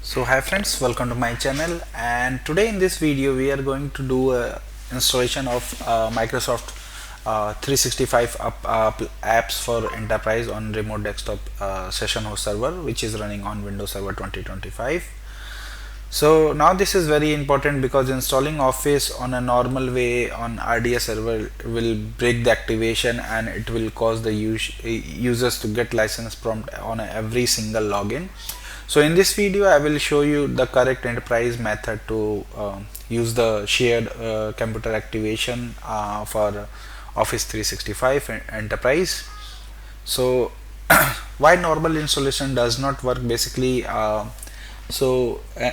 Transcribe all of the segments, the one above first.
So hi friends, welcome to my channel, and today in this video we are going to do a installation of Microsoft 365 apps for enterprise on remote desktop session host server, which is running on Windows Server 2025. So now this is very important because installing Office on a normal way on RDS server will break the activation and it will cause the users to get license prompt on every single login. So in this video I will show you the correct enterprise method to use the shared computer activation for Office 365 enterprise. So why normal installation does not work basically.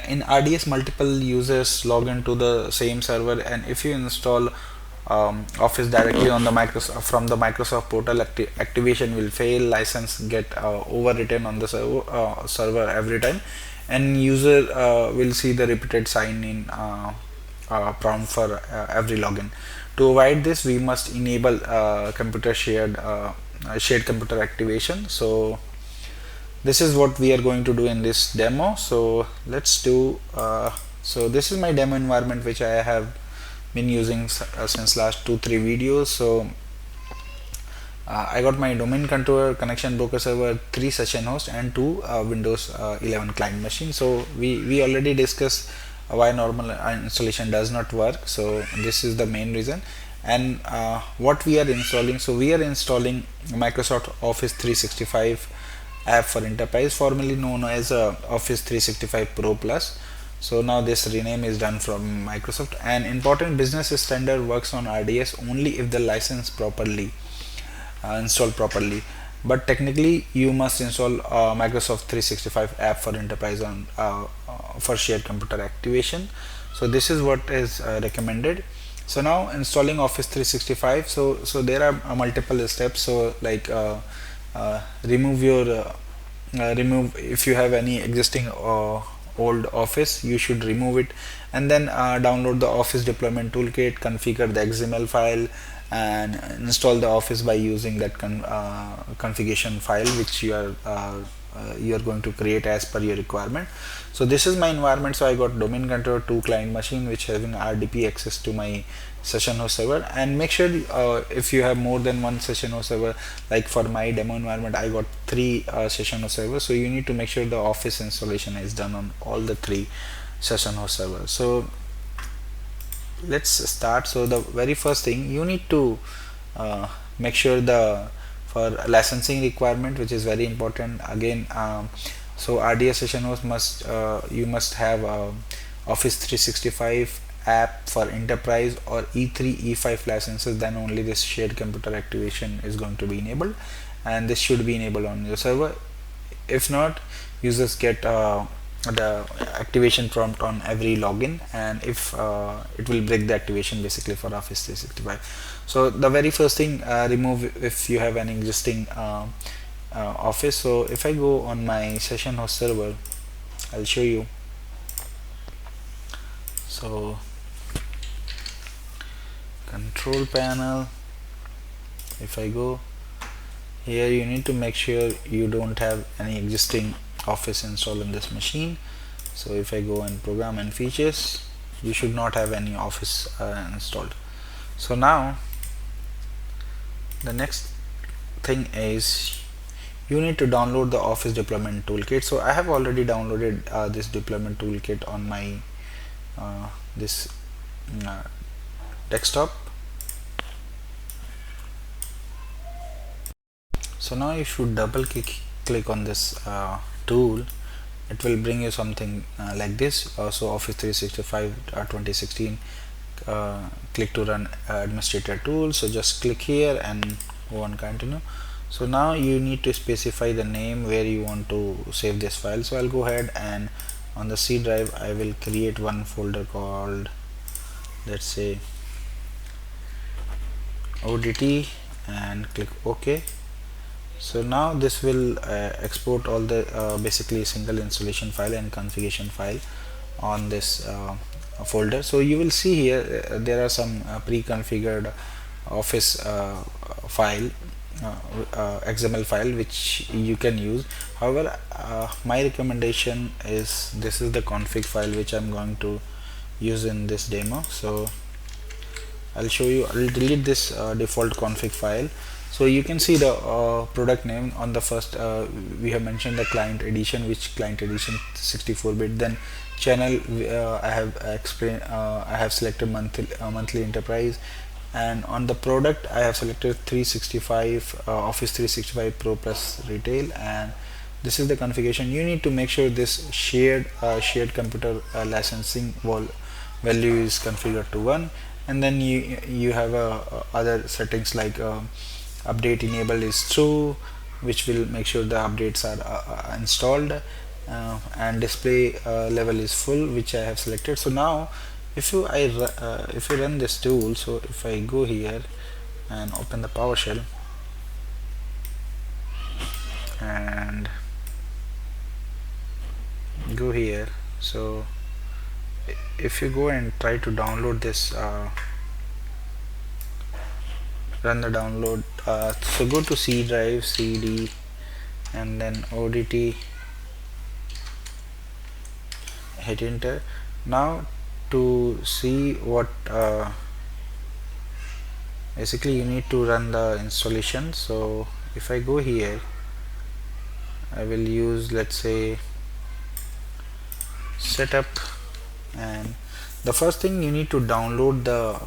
In RDS multiple users log into the same server, and if you install Office directly on the Microsoft from the Microsoft portal, activation will fail, license get overwritten on the server every time, and user will see the repeated sign in prompt for every login. To avoid this, we must enable computer shared computer activation. So this is what we are going to do in this demo. So let's do so this is my demo environment which I have been using since last 2-3 videos. So I got my domain controller, connection broker server, 3 session host, and 2 Windows 11 client machine. So we already discussed why normal installation does not work. So this is the main reason. And what we are installing, so we are installing Microsoft Office 365 app for enterprise, formerly known as Office 365 Pro Plus. So now this rename is done from Microsoft. And important business standard works on RDS only if the license properly installed properly. But technically you must install Microsoft 365 app for enterprise on for shared computer activation. So this is what is recommended. So now installing Office 365. So there are multiple steps. So like remove if you have any existing old Office, you should remove it, and then download the Office deployment toolkit, configure the XML file, and install the Office by using that configuration file which you are going to create as per your requirement. So this is my environment. So I got domain controller, 2 client machine which having RDP access to my session host server. And make sure if you have more than one session host server, like for my demo environment I got 3 session host servers, so you need to make sure the Office installation is done on all the 3 session host servers. So let's start. So the very first thing you need to make sure for licensing requirement, which is very important again. So RDS session host must you must have Office 365 app for enterprise or E3 E5 licenses, then only this shared computer activation is going to be enabled, and this should be enabled on your server. If not, users get the activation prompt on every login, and if it will break the activation basically for Office 365. So the very first thing, remove if you have an existing Office. So if I go on my session host server, I'll show you. So control panel, if I go here, you need to make sure you don't have any existing Office installed on this machine. So if I go in program and features, you should not have any Office installed. So now the next thing is you need to download the Office deployment toolkit. So I have already downloaded this deployment toolkit on my this desktop. So now you should double click on this tool. It will bring you something like this. So Office 365 2016, click to run administrator tool. So just click here and go on continue. So now you need to specify the name where you want to save this file. So I'll go ahead and on the C drive I will create one folder called, let's say, ODT, and click OK. So now this will export all the basically single installation file and configuration file on this folder. So you will see here there are some pre-configured Office file XML file which you can use. However, my recommendation is this is the config file which I'm going to use in this demo. So I'll show you. I'll delete this default config file. So you can see the product name on the first. We have mentioned the client edition, which client edition 64-bit. Then channel, I have explained. I have selected monthly enterprise, and on the product I have selected 365 Office 365 Pro Plus Retail, and this is the configuration. You need to make sure this shared computer licensing value is configured to 1, and then you have other settings like update enable is true, which will make sure the updates are installed, and display level is full, which I have selected. So now if you run this tool, so if I go here and open the PowerShell and go here, so if you go and try to download this, run the download, so go to C drive, CD, and then ODT, hit enter. Now to see what basically you need to run the installation. So if I go here, I will use, let's say, setup, and the first thing you need to download the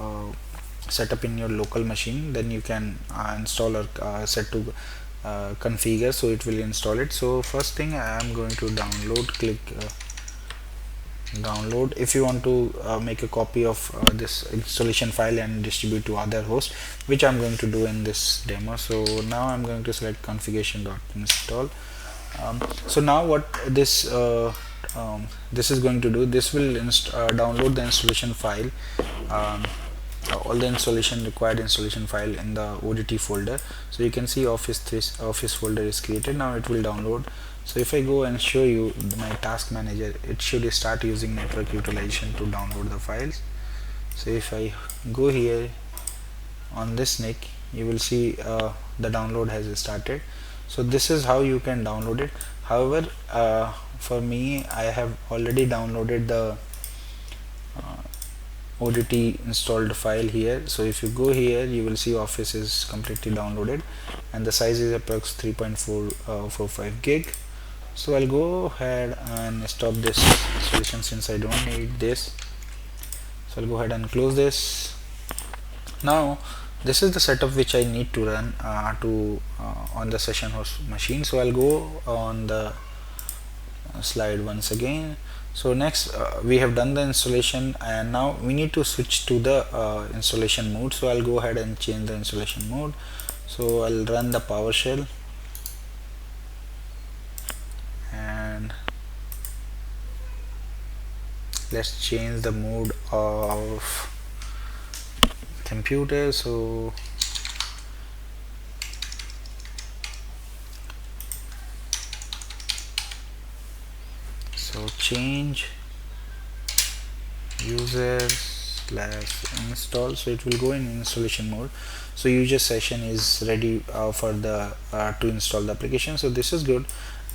setup in your local machine, then you can install or set to configure, so it will install it. So first thing I am going to download, click download. If you want to make a copy of this installation file and distribute to other hosts, which I'm going to do in this demo. So now I'm going to select configuration.install. So now what this this is going to do, this will download the installation file, all the required installation file in the ODT folder. So you can see Office folder is created. Now it will download. So if I go and show you my task manager, it should start using network utilization to download the files. So if I go here on this NIC, you will see the download has started. So this is how you can download it. However, for me, I have already downloaded the ODT installed file here. So if you go here, you will see Office is completely downloaded, and the size is approx 3.45 gig. So I'll go ahead and stop this installation since I don't need this. So I'll go ahead and close this. Now this is the setup which I need to run on the session host machine. So I'll go on the slide once again. So next we have done the installation, and now we need to switch to the installation mode. So I'll go ahead and change the installation mode. So I'll run the PowerShell, and let's change the mode of computer. So change user / install, so it will go in installation mode. So user session is ready for the to install the application. So this is good.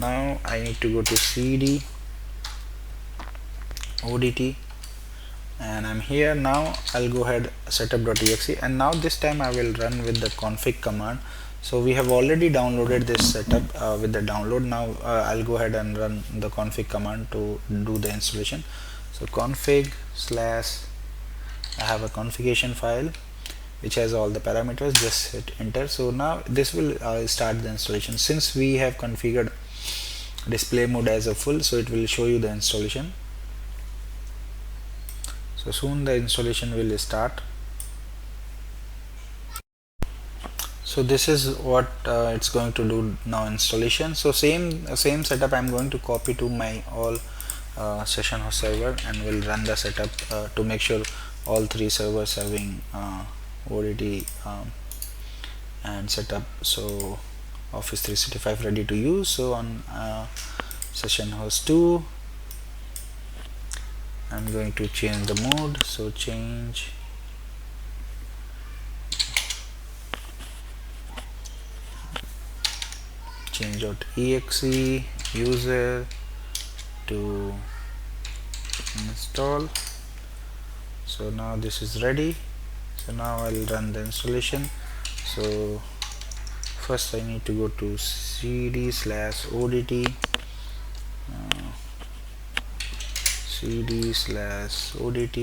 Now I need to go to CD, ODT, and I'm here. Now I'll go ahead setup.exe, and now this time I will run with the config command. So we have already downloaded this setup with the download. Now I'll go ahead and run the config command to do the installation. So config / I have a configuration file which has all the parameters. Just hit enter. So now this will start the installation. Since we have configured display mode as a full, so it will show you the installation. So soon the installation will start. So this is what it's going to do now, installation. So same setup I'm going to copy to my all session host server, and will run the setup to make sure all three servers having ODT and setup. So Office 365 ready to use. So on session host 2, I'm going to change the mode. So change change.exe user to install. So now this is ready. So now I'll run the installation. So first I need to go to cd/odt cd/odt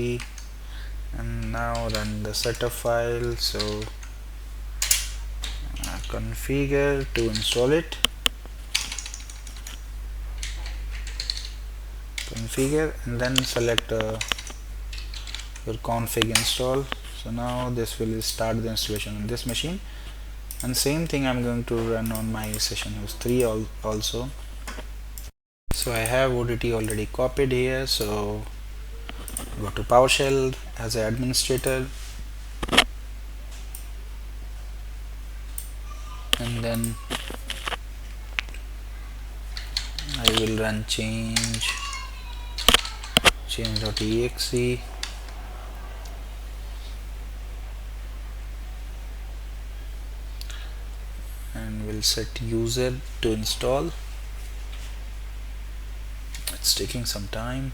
and now run the setup file. So configure to install it, configure, and then select your config install. So now this will start the installation on this machine, and same thing I'm going to run on my session host 3 also. So I have ODT already copied here, so go to PowerShell as an administrator, and then I will run change.exe and we'll set user to install. It's taking some time.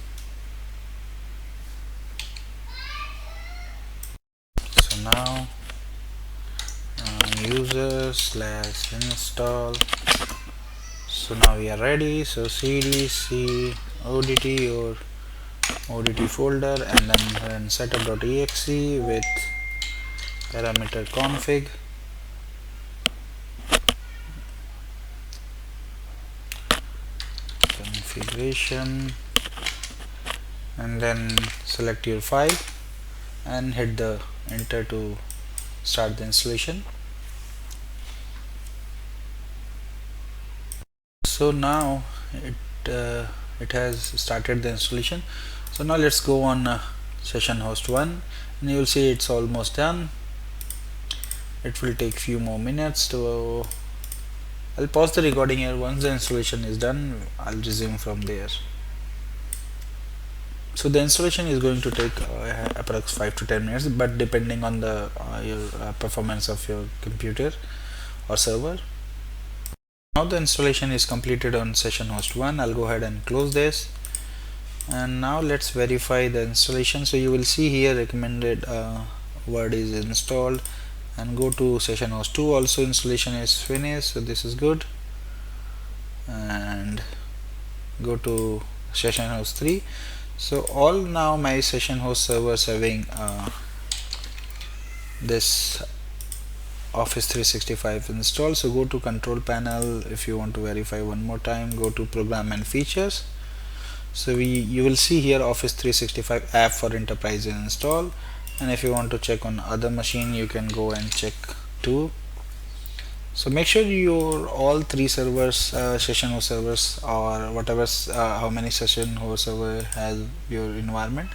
So now user/install. So now we are ready. So cd c odt or odt folder, and then run setup.exe with parameter config. Configuration, and then select your file and hit the enter to start the installation. So now it has started the installation. So now let's go on session host 1 and you will see it's almost done. It will take few more minutes to I'll pause the recording here. Once the installation is done, I'll resume from there. So the installation is going to take approx 5 to 10 minutes, but depending on the your performance of your computer or server. Now the installation is completed on session host 1. I'll go ahead and close this, and now let's verify the installation. So you will see here recommended word is installed, and go to session host 2. Also installation is finished, so this is good, and go to session host 3. So all now my session host servers having this Office 365 installed. So go to control panel. If you want to verify one more time, go to program and features. So you will see here Office 365 app for enterprise is installed, and if you want to check on other machine, you can go and check too. So make sure your all 3 servers, session host servers, or whatever how many session host server has your environment,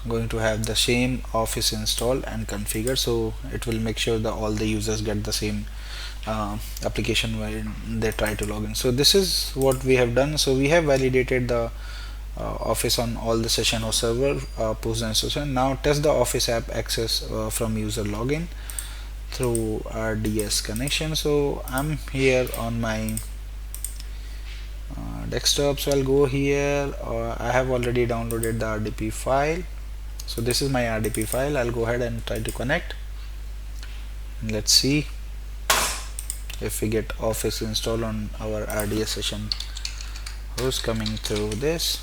going to have the same Office installed and configured. So it will make sure that all the users get the same application when they try to log in. So this is what we have done. So we have validated the Office on all the session host server post the installation. Now test the Office app access from user login through RDS connection. So I'm here on my desktop, so I'll go here. I have already downloaded the RDP file, so this is my RDP file. I'll go ahead and try to connect, and let's see if we get Office installed on our RDS session host coming through this.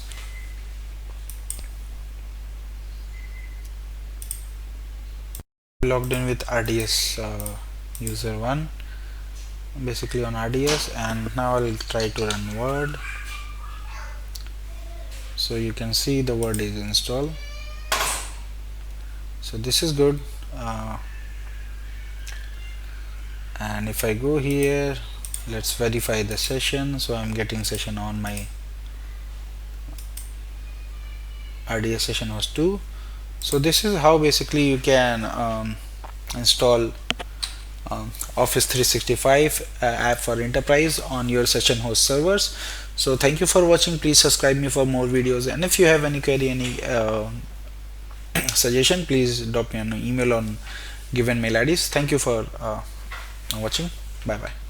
Logged in with RDS user 1 basically on RDS, and now I'll try to run Word. So you can see the Word is installed, so this is good. And if I go here, let's verify the session. So I'm getting session on my RDS session host 2. So this is how basically you can install Office 365 app for enterprise on your session host servers. So thank you for watching. Please subscribe me for more videos, and if you have any query, any suggestion, please drop me an email on given mail IDs. Thank you for watching. Bye bye.